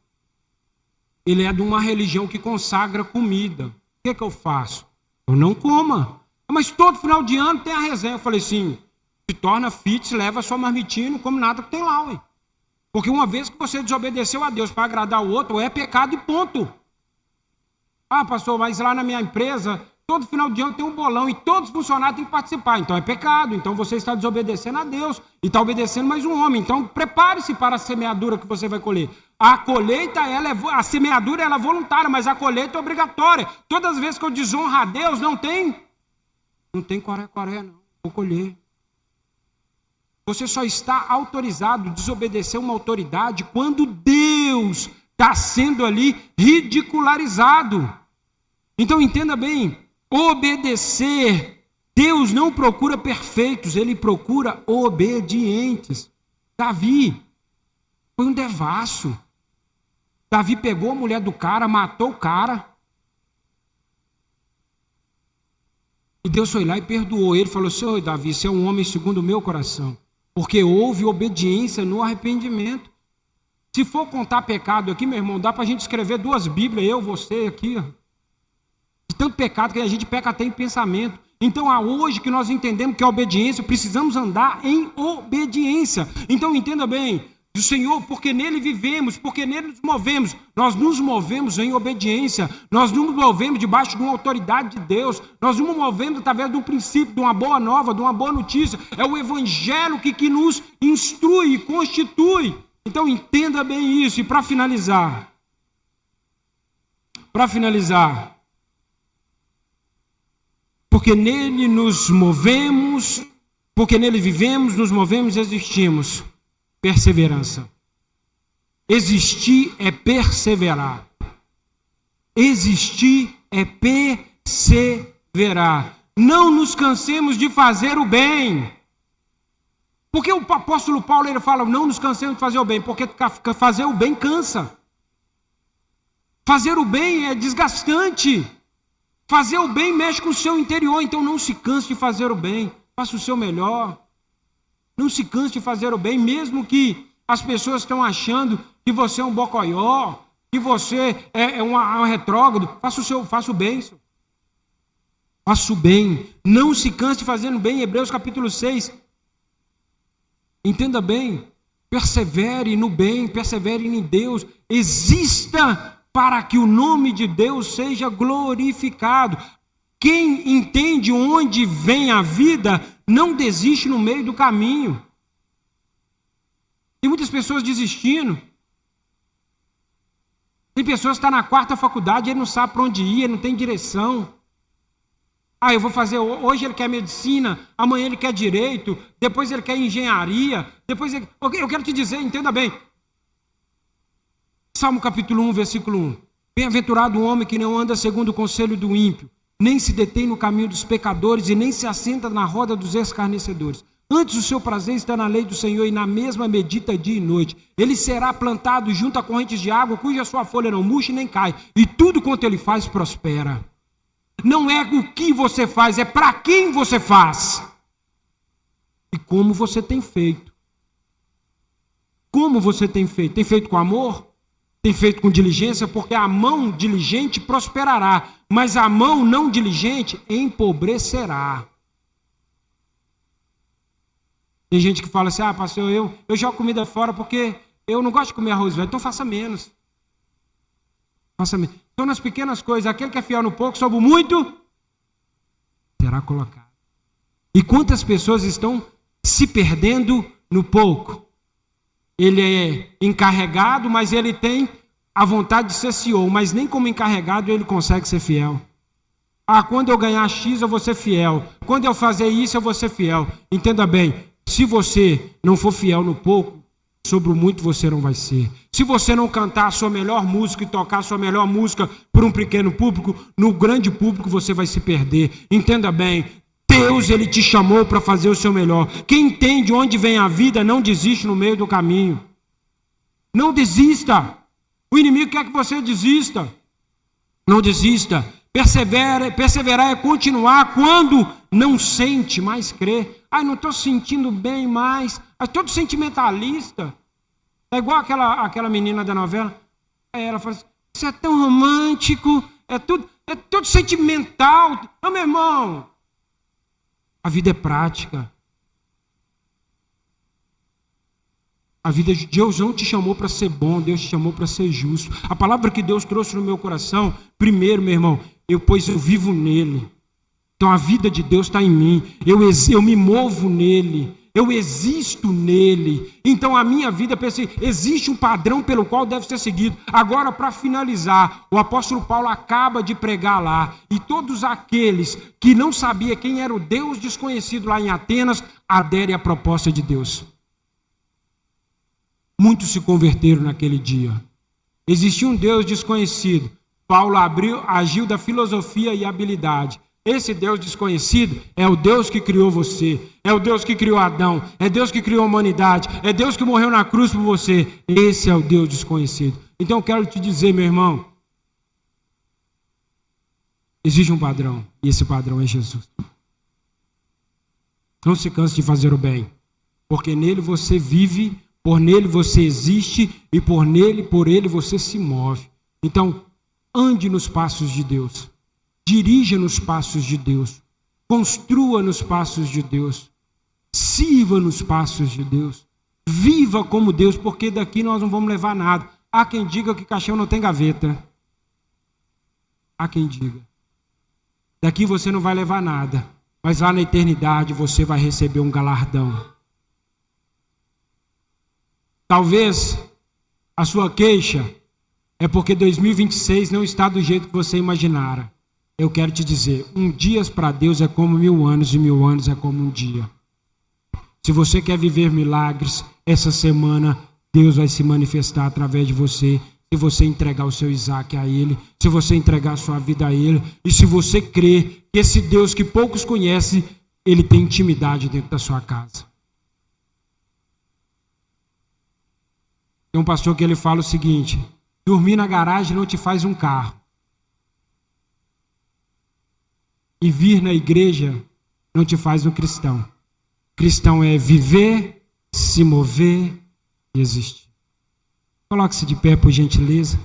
ele é de uma religião que consagra comida. O que eu faço? Eu não coma. Mas todo final de ano tem a resenha. Eu falei assim, se torna fit, leva a sua marmitinha e não come nada que tem lá, ué. Porque uma vez que você desobedeceu a Deus para agradar o outro, é pecado e ponto. Pastor, mas lá na minha empresa todo final de ano tem um bolão e todos os funcionários têm que participar. Então é pecado, então você está desobedecendo a Deus e está obedecendo mais um homem. Então prepare-se para a semeadura que você vai colher. A colheita, a semeadura ela é voluntária, mas a colheita é obrigatória. Todas as vezes que eu desonro a Deus, não tem coré, não. Vou colher. Você só está autorizado a desobedecer uma autoridade quando Deus está sendo ali ridicularizado. Então entenda bem, obedecer, Deus não procura perfeitos, Ele procura obedientes. Davi foi um devasso. Davi pegou a mulher do cara, matou o cara. E Deus foi lá e perdoou ele, falou assim: "Ô Davi, você é um homem segundo o meu coração, porque houve obediência no arrependimento." Se for contar pecado aqui, meu irmão, dá para a gente escrever 2 Bíblias, eu, você aqui, ó. De tanto pecado que a gente peca até em pensamento. Então, hoje que nós entendemos que a obediência, precisamos andar em obediência. Então, entenda bem, o Senhor, porque nele vivemos, porque nele nos movemos, nós nos movemos em obediência, nós nos movemos debaixo de uma autoridade de Deus, nós nos movemos através de um princípio, de uma boa nova, de uma boa notícia. É o Evangelho que nos instrui e constitui. Então entenda bem isso. E para finalizar, porque nele nos movemos, porque nele vivemos, nos movemos e existimos. Perseverança. Existir é perseverar. Existir é perseverar. Não nos cansemos de fazer o bem. Porque o apóstolo Paulo ele fala, não nos cansemos de fazer o bem, porque fazer o bem cansa. Fazer o bem é desgastante. Fazer o bem mexe com o seu interior, então não se canse de fazer o bem. Faça o seu melhor. Não se canse de fazer o bem, mesmo que as pessoas estão achando que você é um bocoió, que você é um retrógrado. Faça o bem. Faça o bem. Não se canse de fazer o bem. Hebreus capítulo 6. Entenda bem. Persevere no bem, persevere em Deus. Exista para que o nome de Deus seja glorificado. Quem entende onde vem a vida, não desiste no meio do caminho. Tem muitas pessoas desistindo. Tem pessoas que estão na 4ª faculdade, ele não sabe para onde ir, ele não tem direção. Eu vou fazer, hoje ele quer medicina, amanhã ele quer direito, depois ele quer engenharia, eu quero te dizer, entenda bem. Salmo capítulo 1, versículo 1. Bem-aventurado o homem que não anda segundo o conselho do ímpio, nem se detém no caminho dos pecadores e nem se assenta na roda dos escarnecedores. Antes o seu prazer está na lei do Senhor e na mesma medita dia e noite. Ele será plantado junto a correntes de água, cuja sua folha não murcha nem cai, e tudo quanto ele faz prospera. Não é o que você faz, é para quem você faz. E como você tem feito. Como você tem feito? Tem feito com amor? Tem feito com diligência? Porque a mão diligente prosperará, mas a mão não diligente empobrecerá. Tem gente que fala assim, pastor, eu jogo comida fora porque eu não gosto de comer arroz velho, então faça menos. Faça menos. Então nas pequenas coisas, aquele que é fiel no pouco, sobre o muito, será colocado. E quantas pessoas estão se perdendo no pouco? Ele é encarregado, mas ele tem a vontade de ser CEO, mas nem como encarregado ele consegue ser fiel. Quando eu ganhar X eu vou ser fiel. Quando eu fazer isso eu vou ser fiel. Entenda bem, se você não for fiel no pouco, sobre o muito você não vai ser. Se você não cantar a sua melhor música e tocar a sua melhor música por um pequeno público, no grande público você vai se perder. Entenda bem, Deus ele te chamou para fazer o seu melhor. Quem entende onde vem a vida não desiste no meio do caminho. Não desista. O inimigo quer que você desista. Não desista. Perseverar é continuar quando não sente mais crer. Não estou sentindo bem mais. Todo sentimentalista. É igual aquela menina da novela. Ela fala assim, você é tão romântico, é tudo sentimental. Meu irmão, a vida é prática. A vida de Deus não te chamou para ser bom, Deus te chamou para ser justo. A palavra que Deus trouxe no meu coração, primeiro, meu irmão, pois eu vivo nele. Então a vida de Deus está em mim, eu me movo nele, eu existo nele. Então a minha vida, existe um padrão pelo qual deve ser seguido. Agora, para finalizar, o apóstolo Paulo acaba de pregar lá, e todos aqueles que não sabiam quem era o Deus desconhecido lá em Atenas, aderem à proposta de Deus. Muitos se converteram naquele dia. Existia um Deus desconhecido. Paulo agiu da filosofia e habilidade. Esse Deus desconhecido é o Deus que criou você, é o Deus que criou Adão, é Deus que criou a humanidade, é Deus que morreu na cruz por você. Esse é o Deus desconhecido. Então eu quero te dizer, meu irmão, existe um padrão, e esse padrão é Jesus. Não se canse de fazer o bem, porque nele você vive, por nele você existe, e por ele você se move. Então, ande nos passos de Deus. Dirija nos passos de Deus, construa nos passos de Deus, sirva nos passos de Deus, viva como Deus, porque daqui nós não vamos levar nada. Há quem diga que caixão não tem gaveta. Há quem diga. Daqui você não vai levar nada, mas lá na eternidade você vai receber um galardão. Talvez a sua queixa é porque 2026 não está do jeito que você imaginara. Eu quero te dizer, um dia para Deus é como 1000 anos, e 1000 anos é como um dia. Se você quer viver milagres, essa semana Deus vai se manifestar através de você. Se você entregar o seu Isaac a Ele, se você entregar a sua vida a Ele, e se você crer que esse Deus que poucos conhecem, Ele tem intimidade dentro da sua casa. Tem um pastor que ele fala o seguinte: dormir na garagem não te faz um carro. E vir na igreja não te faz um cristão. Cristão é viver, se mover e existir. Coloque-se de pé, por gentileza.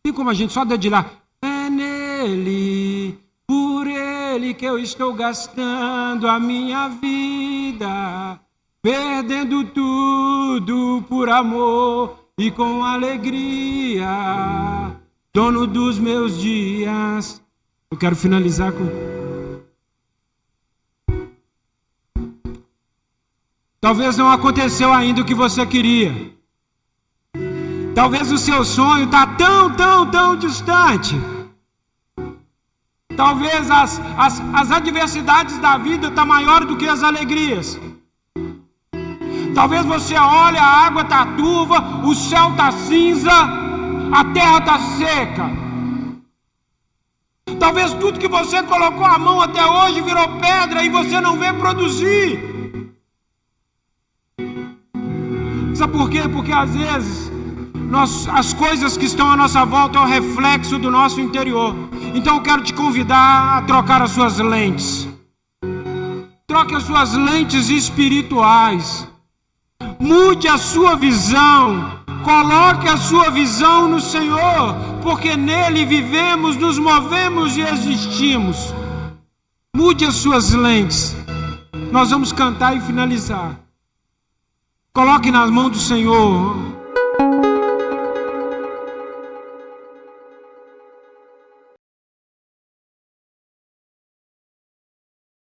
Tem como a gente só dedilhar? É nele, por ele que eu estou gastando a minha vida, perdendo tudo por amor e com alegria, dono dos meus dias. Eu quero finalizar com... Talvez não aconteceu ainda o que você queria. Talvez o seu sonho está tão distante. Talvez as adversidades da vida estão maiores do que as alegrias. Talvez você olhe, a água está turva, o céu está cinza, a terra está seca. Talvez tudo que você colocou a mão até hoje virou pedra e você não vê produzir. Sabe por quê? Porque às vezes as coisas que estão à nossa volta é o reflexo do nosso interior. Então eu quero te convidar a trocar as suas lentes. Troque as suas lentes espirituais. Mude a sua visão. Coloque a sua visão no Senhor, porque nele vivemos, nos movemos e existimos. Mude as suas lentes. Nós vamos cantar e finalizar. Coloque nas mãos do Senhor